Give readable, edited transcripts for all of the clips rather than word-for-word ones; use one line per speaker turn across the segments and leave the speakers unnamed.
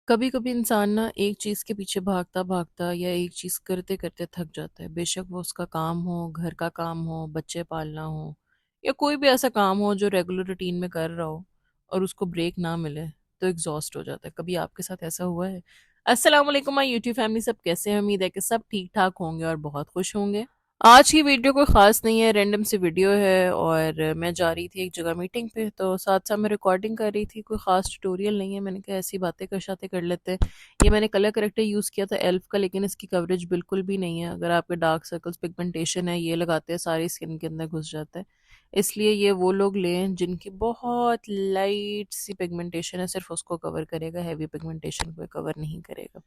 कभी कभी इंसान ना एक चीज के पीछे भागता भागता या एक चीज करते करते थक जाता है। बेशक वो उसका काम हो, घर का काम हो, बच्चे पालना हो, या कोई भी ऐसा काम हो जो रेगुलर रूटीन में कर रहा हो और उसको ब्रेक ना मिले तो एग्जॉस्ट हो जाता है। कभी आपके साथ ऐसा हुआ है? अस्सलाम वालेकुम माय यूट्यूब फैमिली, सब कैसे हैं? उम्मीद है कि सब ठीक ठाक होंगे और बहुत खुश होंगे। आज की वीडियो कोई ख़ास नहीं है, रैंडम सी वीडियो है। और मैं जा रही थी एक जगह मीटिंग पे, तो साथ साथ मैं रिकॉर्डिंग कर रही थी। कोई ख़ास ट्यूटोरियल नहीं है, मैंने कहा ऐसी बातें करशाते कर लेते हैं। ये मैंने कलर करेक्टर यूज़ किया था एल्फ का, लेकिन इसकी कवरेज बिल्कुल भी नहीं है। अगर आपके डार्क सर्कल्स, पिगमेंटेशन है, ये लगाते हैं सारी स्किन के अंदर घुस जाता है। इसलिए ये वो लोग लें जिनकी बहुत लाइट सी पिगमेंटेशन है, सिर्फ उसको कवर करेगा, हैवी पिगमेंटेशन को कवर नहीं करेगा।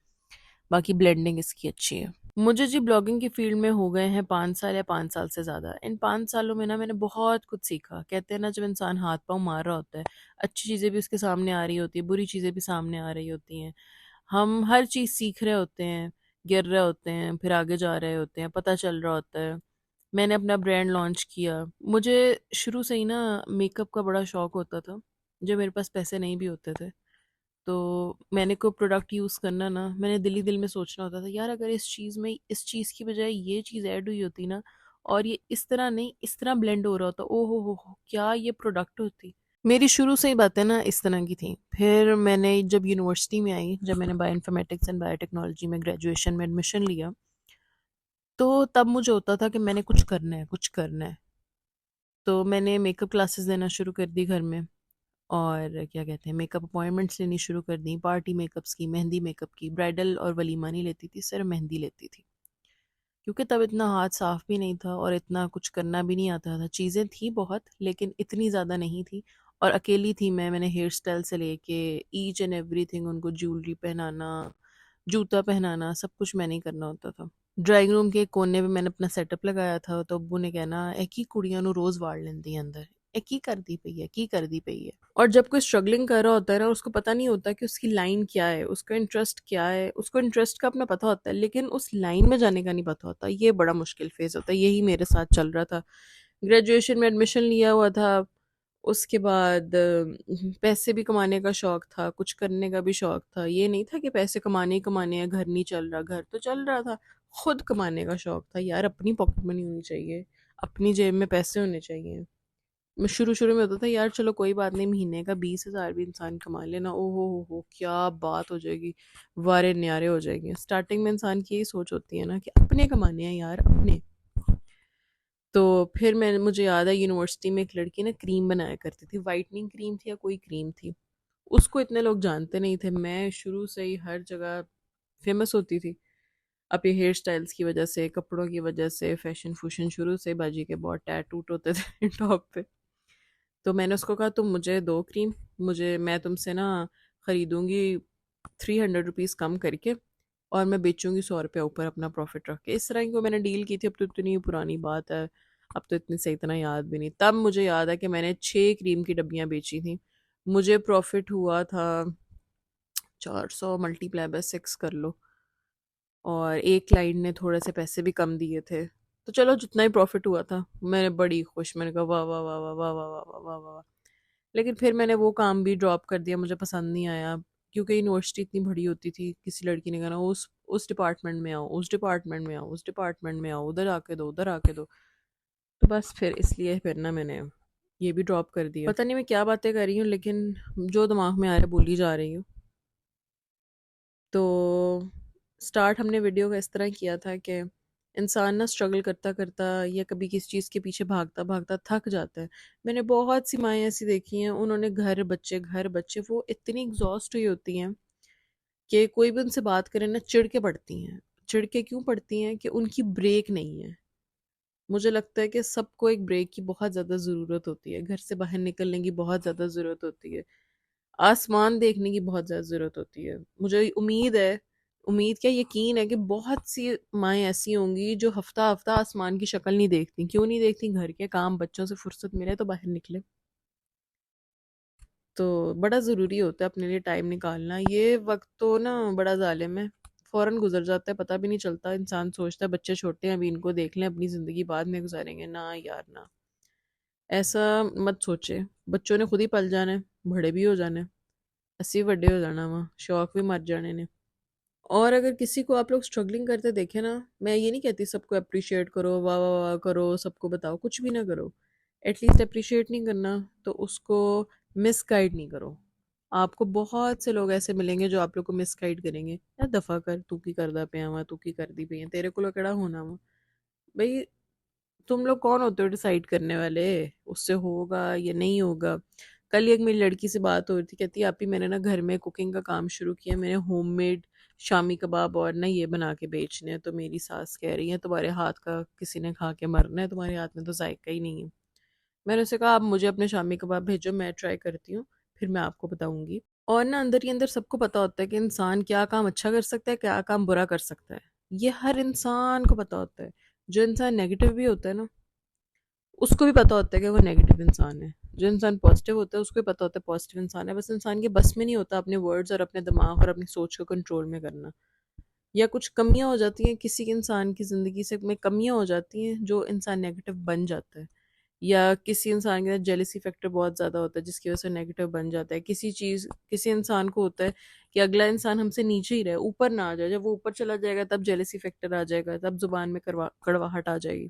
बाकी ब्लेंडिंग इसकी अच्छी है। मुझे जी ब्लॉगिंग की फील्ड में हो गए हैं 5 साल या 5 साल से ज़्यादा। इन 5 सालों में ना मैंने बहुत कुछ सीखा। कहते हैं ना, जब इंसान हाथ पाँव मार रहा होता है, अच्छी चीज़ें भी उसके सामने आ रही होती है, बुरी चीज़ें भी सामने आ रही होती हैं। हम हर चीज़ सीख रहे होते हैं, गिर रहे होते हैं, फिर आगे जा रहे होते हैं, पता चल रहा होता है। मैंने अपना ब्रांड लॉन्च किया। मुझे शुरू से ही ना मेकअप का बड़ा शौक होता था, जब मेरे पास पैसे नहीं भी होते थे। तो मैंने कोई प्रोडक्ट यूज़ करना ना, मैंने दिल ही दिल में सोचना होता था, यार अगर इस चीज़ में इस चीज़ की बजाय ये चीज़ ऐड हुई होती ना, और ये इस तरह नहीं इस तरह ब्लेंड हो रहा होता, ओ हो क्या ये प्रोडक्ट होती। मेरी शुरू से ही बातें ना इस तरह की थी। फिर मैंने जब यूनिवर्सिटी में आई, जब मैंने बायोइन्फॉर्मेटिक्स एंड बायोटेक्नोलॉजी में ग्रेजुएशन में एडमिशन लिया, तो तब मुझे होता था कि मैंने कुछ करना है, कुछ करना है। तो मैंने मेकअप क्लासेस देना शुरू कर दी घर में। और क्या कहते हैं, मेकअप अपॉइंटमेंट्स लेनी शुरू कर दी, पार्टी मेकअप्स की, मेहंदी मेकअप की। ब्राइडल और वलीमा नहीं लेती थी, सिर्फ मेहंदी लेती थी, क्योंकि तब इतना हाथ साफ भी नहीं था और इतना कुछ करना भी नहीं आता था। चीज़ें थी बहुत, लेकिन इतनी ज़्यादा नहीं थी। और अकेली थी मैंने हेयर स्टाइल से लेके ईच एंड एवरीथिंग, उनको ज्वेलरी पहनाना, जूता पहनाना, सब कुछ मैंने ही करना होता था। ड्राइंग रूम के एक कोने में मैंने अपना सेटअप लगाया था, तो अब्बू ने कहना, एक ही कुड़ियां नु रोज वाड़ लेंदी अंदर, एक ही कर दी पई है, की कर दी पई है। और जब कोई स्ट्रगलिंग कर रहा होता है ना, उसको पता नहीं होता कि उसकी लाइन क्या है, उसका इंटरेस्ट क्या है। उसको इंटरेस्ट का अपना पता होता है, लेकिन उस लाइन में जाने का नहीं पता होता। ये बड़ा मुश्किल फेज होता है। यही मेरे साथ चल रहा था। ग्रेजुएशन में एडमिशन लिया हुआ था, उसके बाद पैसे भी कमाने का शौक था, कुछ करने का भी शौक था। ये नहीं था कि पैसे कमाने ही कमाने हैं, घर नहीं चल रहा। घर तो चल रहा था, खुद कमाने का शौक था। यार अपनी पॉकेट मनी होनी चाहिए, अपनी जेब में पैसे होने चाहिए। मैं शुरू शुरू में होता था, यार चलो कोई बात नहीं, महीने का 20,000 भी इंसान कमा लेना, ओ हो क्या बात हो जाएगी, वारे न्यारे हो जाएंगे। स्टार्टिंग में इंसान की यही सोच होती है ना कि अपने कमाने हैं यार, अपने। तो फिर मुझे याद है, यूनिवर्सिटी में एक लड़की ना क्रीम बनाया करती थी, वाइटनिंग क्रीम थी या कोई क्रीम थी। उसको इतने लोग जानते नहीं थे। मैं शुरू से ही हर जगह फेमस होती थी, अपने हेयर स्टाइल्स की वजह से, कपड़ों की वजह से, फैशन फूशन। शुरू से बाजी के बहुत टैटूट होते थे टॉप पे। तो मैंने उसको कहा, तुम मुझे दो क्रीम, मुझे मैं तुमसे ना ख़रीदूँगी 300 रुपीज़ कम करके, और मैं बेचूँगी 100 रुपये ऊपर, अपना प्रॉफिट रख के। इस तरह की को मैंने डील की थी। अब तो इतनी पुरानी बात है, अब तो इतनी सही इतना याद भी नहीं। तब मुझे याद है कि मैंने 6 क्रीम की डब्बियाँ बेची थी। मुझे प्रॉफिट हुआ था 400 मल्टीप्लाई बाय 6 कर लो। और एक क्लाइंट ने थोड़े से पैसे भी कम दिए थे, तो चलो जितना ही प्रॉफिट हुआ था, मैं बड़ी खुश। मैंने कहा वाह वाह वाह वाह वाह वाह वाह वाह वाह वाह वाह। लेकिन फिर मैंने वो काम भी ड्रॉप कर दिया, मुझे पसंद नहीं आया। क्योंकि यूनिवर्सिटी इतनी बड़ी होती थी, किसी लड़की ने कहना, उस डिपार्टमेंट में आओ, उस डिपार्टमेंट में आओ, उस डिपार्टमेंट में आओ, उधर आके दो, उधर आके दो। तो बस फिर इसलिए फिर ना मैंने ये भी ड्रॉप कर दिया। पता नहीं मैं क्या बातें कर रही हूँ, लेकिन जो दिमाग में आ रहा है बोली जा रही हूँ। तो स्टार्ट हमने वीडियो का इस तरह किया था कि इंसान ना स्ट्रगल करता करता या कभी किसी चीज़ के पीछे भागता भागता थक जाता है। मैंने बहुत सी माएँ ऐसी देखी हैं, उन्होंने घर बच्चे, वो इतनी एग्जॉस्ट हुई होती हैं कि कोई भी उनसे बात करे ना चिढ़ के पड़ती हैं। चिढ़ के क्यों पड़ती हैं? कि उनकी ब्रेक नहीं है। मुझे लगता है कि सबको एक ब्रेक की बहुत ज़्यादा ज़रूरत होती है, घर से बाहर निकलने की बहुत ज़्यादा ज़रूरत होती है, आसमान देखने की बहुत ज़्यादा ज़रूरत होती है। मुझे उम्मीद है, उम्मीद क्या यकीन है कि बहुत सी माएँ ऐसी होंगी जो हफ़्ता-हफ़्ता आसमान की शक्ल नहीं देखती। क्यों नहीं देखती? घर के काम, बच्चों से फुर्सत मिले तो बाहर निकले। तो बड़ा ज़रूरी होता है अपने लिए टाइम निकालना। ये वक़्त तो ना बड़ा ज़ालिम है, फ़ौरन गुज़र जाता है, पता भी नहीं चलता। इंसान सोचता है बच्चे छोटे हैं, अभी इनको देख लें, अपनी ज़िंदगी बाद में गुज़ारेंगे। ना यार ना, ऐसा मत सोचे। बच्चों ने खुद ही पल जाना है, बड़े भी हो जाना है। ਅਸੀਂ ਵੱਡੇ ਹੋ जाना वा शौक भी मर जाने ने। और अगर किसी को आप लोग स्ट्रगलिंग करते देखे ना, मैं ये नहीं कहती सबको अप्रिशिएट करो, वाह वाह वाह करो, सबको बताओ, कुछ भी ना करो। एटलीस्ट अप्रिशिएट नहीं करना तो उसको मिसगाइड नहीं करो। आपको बहुत से लोग ऐसे मिलेंगे जो आप लोग को मिसगाइड करेंगे, यार दफ़ा कर, तू की करदा पिया वा, तू की करदी पई है, तेरे को केड़ा होना वा। भाई तुम लोग कौन होते हो डिसाइड करने वाले, उससे होगा या नहीं होगा। कल ही एक मेरी लड़की से बात हो रही थी, कहती है आपी मैंने ना घर में कुकिंग का काम शुरू किया, मैंने होममेड शामी कबाब और ना ये बना के बेचने हैं, तो मेरी सास कह रही है तुम्हारे हाथ का किसी ने खा के मरना है, तुम्हारे हाथ में तो जायका ही नहीं है। मैंने उसे कहा आप मुझे अपने शामी कबाब भेजो, मैं ट्राई करती हूँ, फिर मैं आपको बताऊंगी। और ना अंदर ही अंदर सबको पता होता है कि इंसान क्या काम अच्छा कर सकता है, क्या काम बुरा कर सकता है। ये हर इंसान को पता होता है। जो इंसान नेगेटिव भी होता है ना, उसको भी पता होता है कि वो नेगेटिव इंसान है। जो इंसान पॉजिटिव होता है उसको भी पता होता है पॉजिटिव इंसान है। बस इंसान के बस में नहीं होता अपने वर्ड्स और अपने दिमाग और अपनी सोच को कंट्रोल में करना। या कुछ कमियां हो जाती हैं किसी के, इंसान की ज़िंदगी से में कमियां हो जाती हैं जो इंसान नेगेटिव बन जाता है। या किसी इंसान के अंदर जेलसी फैक्टर बहुत ज़्यादा होता है जिसकी वजह से नेगेटिव बन जाता है। किसी चीज़, किसी इंसान को होता है कि अगला इंसान हमसे नीचे ही रहे, ऊपर ना आ जाए। जब वो ऊपर चला जाएगा तब जेलसी फैक्टर आ जाएगा, तब जुबान में कड़वाहट आ जाएगी।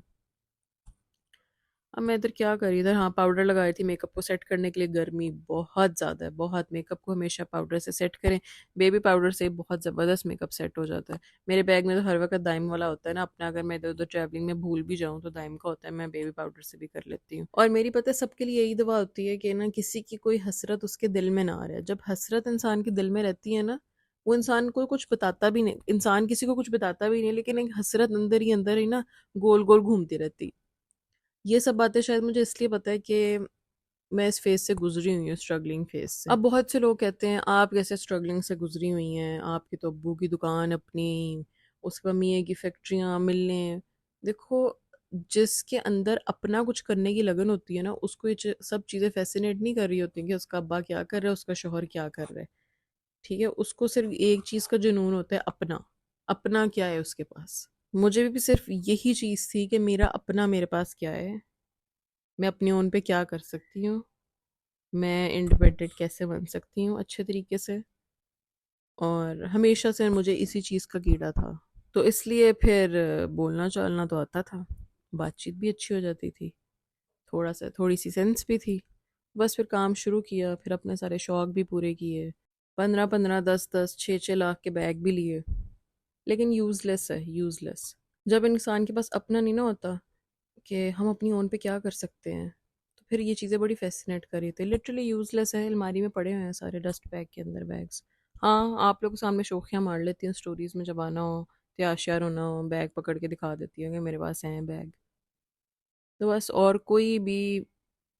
अब मैं इधर क्या करी, इधर हाँ पाउडर लगाई थी मेकअप को सेट करने के लिए। गर्मी बहुत ज़्यादा है, बहुत। मेकअप को हमेशा पाउडर से सेट करें। बेबी पाउडर से बहुत ज़बरदस्त मेकअप सेट हो जाता है। मेरे बैग में तो हर वक्त दाइम वाला होता है ना अपना, अगर मैं इधर उधर ट्रैवलिंग में भूल भी जाऊँ तो दाइम का होता है, मैं बेबी पाउडर से भी कर लेती हूँ। और मेरी पता है सबके लिए यही दवा होती है कि ना किसी की कोई हसरत उसके दिल में ना आ रहे। जब हसरत इंसान के दिल में रहती है ना, वो इंसान को कुछ बताता भी नहीं, इंसान किसी को कुछ बताता भी नहीं, लेकिन एक हसरत अंदर ही ना गोल गोल घूमती रहती। ये सब बातें शायद मुझे इसलिए पता है कि मैं इस फेज़ से गुज़री हुई हूँ, स्ट्रगलिंग फेज़ से। अब बहुत से लोग कहते हैं आप कैसे स्ट्रगलिंग से गुज़री हुई हैं, आपकी तो अब्बू की दुकान अपनी, उसके बाद मियाँ की फैक्ट्रियाँ, मिलें। देखो, जिसके अंदर अपना कुछ करने की लगन होती है ना, उसको ये सब चीज़ें फ़ैसिनेट नहीं कर रही होती हैं कि उसका अब्बा क्या कर रहा है, उसका शौहर क्या कर रहा है। ठीक है? उसको सिर्फ़ एक चीज़ का जुनून होता है, अपना। अपना क्या है उसके पास। मुझे भी सिर्फ़ यही चीज़ थी कि मेरा अपना मेरे पास क्या है, मैं अपनी ओन पे क्या कर सकती हूँ, मैं इंडिपेंडेंट कैसे बन सकती हूँ अच्छे तरीके से। और हमेशा से मुझे इसी चीज़ का कीड़ा था, तो इसलिए फिर बोलना चालना तो आता था, बातचीत भी अच्छी हो जाती थी, थोड़ा सा थोड़ी सी सेंस भी थी। बस फिर काम शुरू किया, फिर अपने सारे शौक भी पूरे किए, 15-15, 10-10, 6-6 लाख के बैग भी लिए। लेकिन यूज़लेस है, यूज़लेस। जब इंसान के पास अपना नहीं ना होता कि हम अपनी ओन पे क्या कर सकते हैं, तो फिर ये चीज़ें बड़ी फैसिनेट कर रही थी। लिटरली यूज़लेस है, अलमारी में पड़े हुए हैं सारे डस्ट बैग के अंदर बैग्स। हाँ, आप लोगों के सामने शोखियाँ मार लेती हूँ स्टोरीज़ में, जब आना हो, तैयार होना हो, बैग पकड़ के दिखा देती हूँ कि मेरे पास हैं बैग। तो बस, और कोई भी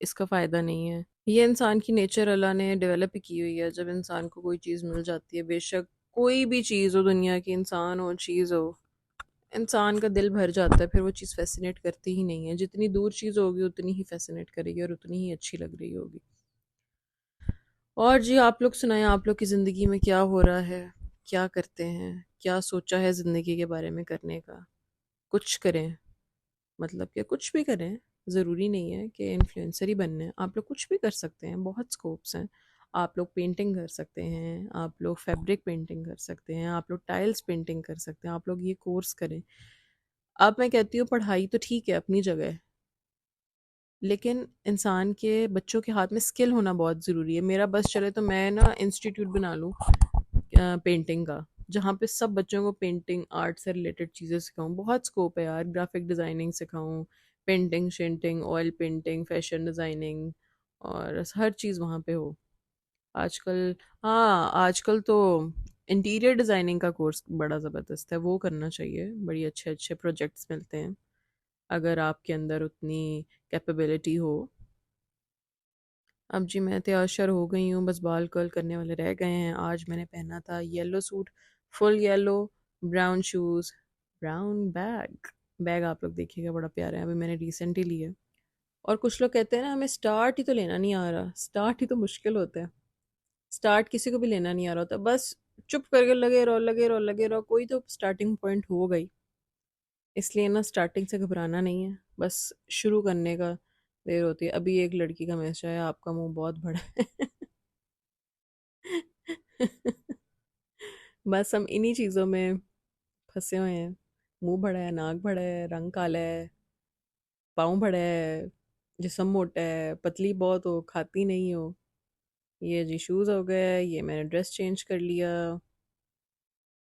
इसका फ़ायदा नहीं है। ये इंसान की नेचर अल्लाह ने डेवलप की हुई है। जब इंसान को कोई चीज़ मिल जाती है, बेशक कोई भी चीज़ हो दुनिया की, इंसान हो, चीज़ हो, इंसान का दिल भर जाता है, फिर वो चीज़ फ़ैसिनेट करती ही नहीं है। जितनी दूर चीज़ होगी उतनी ही फ़ैसिनेट करेगी और उतनी ही अच्छी लग रही होगी। और जी आप लोग सुनाएं, आप लोग की ज़िंदगी में क्या हो रहा है, क्या करते हैं, क्या सोचा है ज़िंदगी के बारे में करने का। कुछ करें, मतलब कि कुछ भी करें, ज़रूरी नहीं है कि इन्फ्लुएंसर ही बनना है। आप लोग कुछ भी कर सकते हैं, बहुत स्कोप्स हैं। आप लोग पेंटिंग कर सकते हैं, आप लोग फैब्रिक पेंटिंग कर सकते हैं, आप लोग टाइल्स पेंटिंग कर सकते हैं, आप लोग ये कोर्स करें। अब मैं कहती हूँ पढ़ाई तो ठीक है अपनी जगह, लेकिन इंसान के बच्चों के हाथ में स्किल होना बहुत ज़रूरी है। मेरा बस चले तो मैं ना इंस्टीट्यूट बना लूँ पेंटिंग का, जहाँ पे सब बच्चों को पेंटिंग आर्ट से रिलेटेड चीज़ें सिखाऊं। बहुत स्कोप है यार, ग्राफिक डिज़ाइनिंग सिखाऊं, पेंटिंग शेंटिंग, ऑयल पेंटिंग, फैशन डिज़ाइनिंग, और हर चीज़ वहाँ पे हो आजकल। हाँ, आजकल तो इंटीरियर डिज़ाइनिंग का कोर्स बड़ा ज़बरदस्त है, वो करना चाहिए। बड़ी अच्छे अच्छे प्रोजेक्ट्स मिलते हैं अगर आपके अंदर उतनी कैपेबिलिटी हो। अब जी मैं तैयार हो गई हूँ, बस बाल कर्ल करने वाले रह गए हैं। आज मैंने पहना था yellow suit, full yellow, brown shoes, brown bag. Bag आप लोग देखिएगा बड़ा प्यारा है, अभी मैंने रिसेंट ही लिया। और कुछ लोग कहते हैं ना हमें स्टार्ट ही तो लेना नहीं आ रहा, स्टार्ट ही तो मुश्किल होता है। स्टार्ट किसी को भी लेना नहीं आ रहा होता, बस चुप करके लगे रहो, लगे रहो, लगे रहो, कोई तो स्टार्टिंग पॉइंट हो गई। इसलिए ना स्टार्टिंग से घबराना नहीं है, बस शुरू करने का देर होती है। अभी एक लड़की का मैसेज आया, आपका मुंह बहुत बड़ा है। बस हम इन्हीं चीज़ों में फंसे हुए हैं। मुंह बड़ा है, नाक बड़ा है, रंग काला है, पाँव बड़ा है, जिस्म मोटा है, पतली बहुत हो, खाती नहीं हो। ये जी शूज़ हो गए, ये मैंने ड्रेस चेंज कर लिया।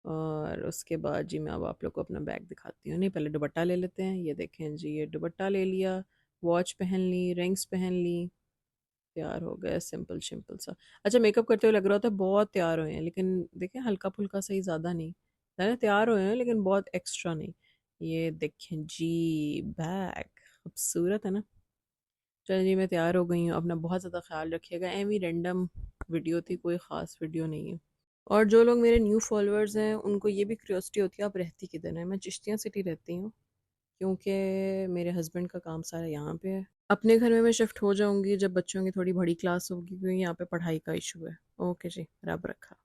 और उसके बाद जी मैं अब आप लोग को अपना बैग दिखाती हूँ। नहीं, पहले दुपट्टा ले लेते हैं। ये देखें जी, ये दुपट्टा ले लिया, वॉच पहन ली, रिंग्स पहन ली, तैयार हो गए सिंपल सिंपल सा। अच्छा, मेकअप करते हुए लग रहा था बहुत तैयार हुए हैं, लेकिन देखें हल्का फुल्का सही, ज़्यादा नहीं। है ना, तैयार हुए हैं लेकिन बहुत एक्स्ट्रा नहीं। ये देखें जी, बैग खूबसूरत है ना। चलो जी, मैं तैयार हो गई हूँ। अपना बहुत ज़्यादा ख्याल रखिएगा। एवी रैंडम वीडियो थी, कोई ख़ास वीडियो नहीं है। और जो लोग मेरे न्यू फॉलोअर्स हैं उनको ये भी क्यूरियोसिटी होती है आप रहती किधर हैं। मैं चिश्तियाँ सिटी रहती हूँ, क्योंकि मेरे हस्बैंड का काम सारा यहाँ पे है। अपने घर में मैं शिफ्ट हो जाऊंगी जब बच्चों की थोड़ी बड़ी क्लास होगी, क्योंकि यहाँ पे पढ़ाई का इशू है। ओके जी, रब रखा।